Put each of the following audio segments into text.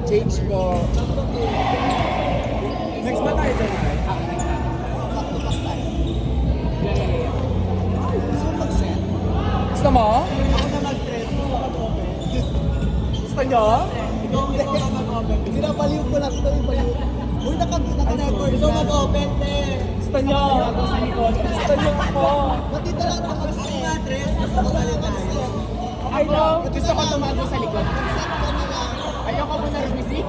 Change po. Next ba tayo dyan? Gusto mo? Ako na mag-trend. Gusto nyo? Hindi na baliw ko lang. Ito yung baliw. Uy, naka-record. Gusto mag-open, te. Gusto nyo? Gusto nyo ako? Ba't dito lang ako mag-trend? Gusto ko lang mag-trend. Okay lang. Gusto ko tumago sa likod. Ayoko mo na receive.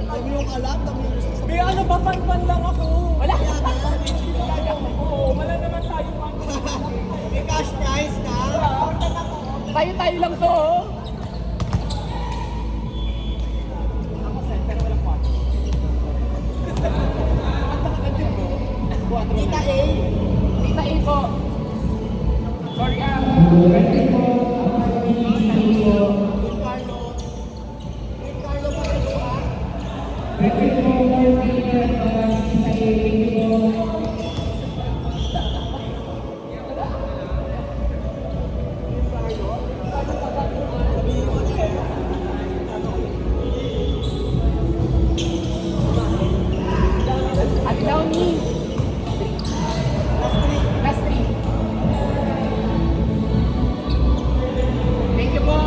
Dami yung alam, dami yung gusto sa May ano ba? Fan-fan lang ako. Wala. kaya. Oo, wala naman tayo. May cash prize ka? Tayo-tayo lang to. Oh. Ako set, pero walang kwarto. Tita A. Tita A po. Sorry Carlo. Carlo pa rin ka? Ate Downy. Last three. Thank you po.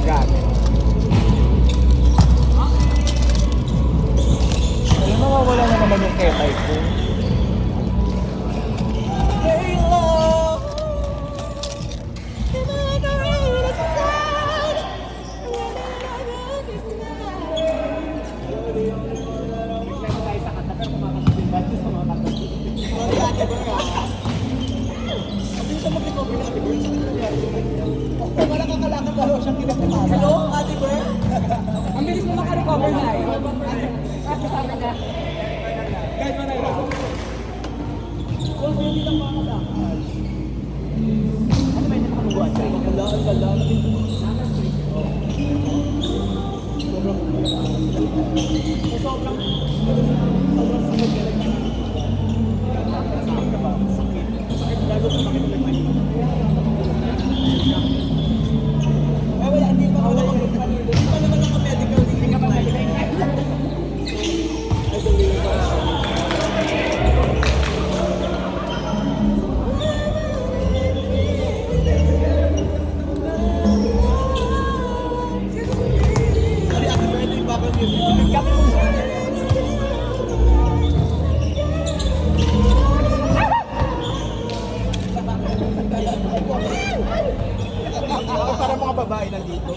Grabe. Alam mo, mawala na naman yung ketay ko. Hey, love. Bigla tayo sa kanta, pero kumakasabing ba sa mga kanta? Sorry, Ate Ber, ah. Sabi siya mag-recover na Ate Ber. Okay, wala kakalakad na raw siyang kinakamasan. Hello, Ate Ber? Ang bilis mo makarecover na eh. Kasi sabi niya, kahit mo na iba. Kung hindi lang makakalakad. Ano ba yung nakamubuan? Wala, wala. Sobrang sakit ka lang. Sakit ka ba? Sakit. Sakit lalo sa sakit ulit tayo. Eh wala, hindi pa wala yung kanilo. Hindi pa naman naka-medical. Hindi ka pa medical. I believe it. Sorry, Ate Ber, ito yung background music. Para mga babae nandito.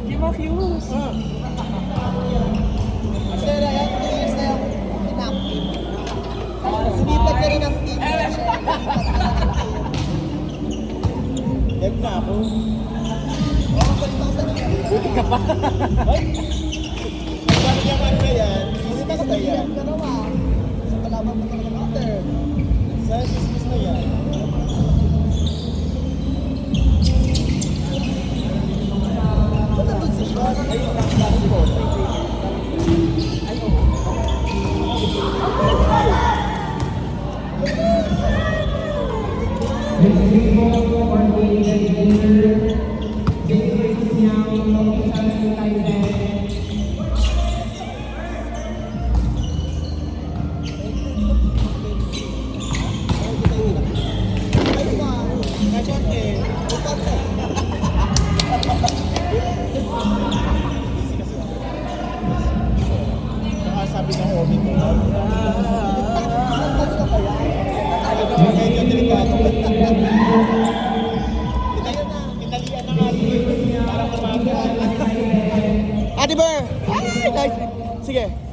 Give a fuse. Sir, ayan, 3 years na yung inactive. Sumipat ka rin ang team. Dev na ako. Oo, balik ako sa team. Buti ka pa. Ay! Bakit yung ano na yan? Hindi ka sa yan. Dalawa. Sa kalaban mo talaga ng other. Sa business na yan. Ba't nandun si Sean? Ay, ang ko. Sabi ng hobby ko. Medyo delikado. Kinalian na nga para kumaga. Ate Ber! Ay, nice! Sige.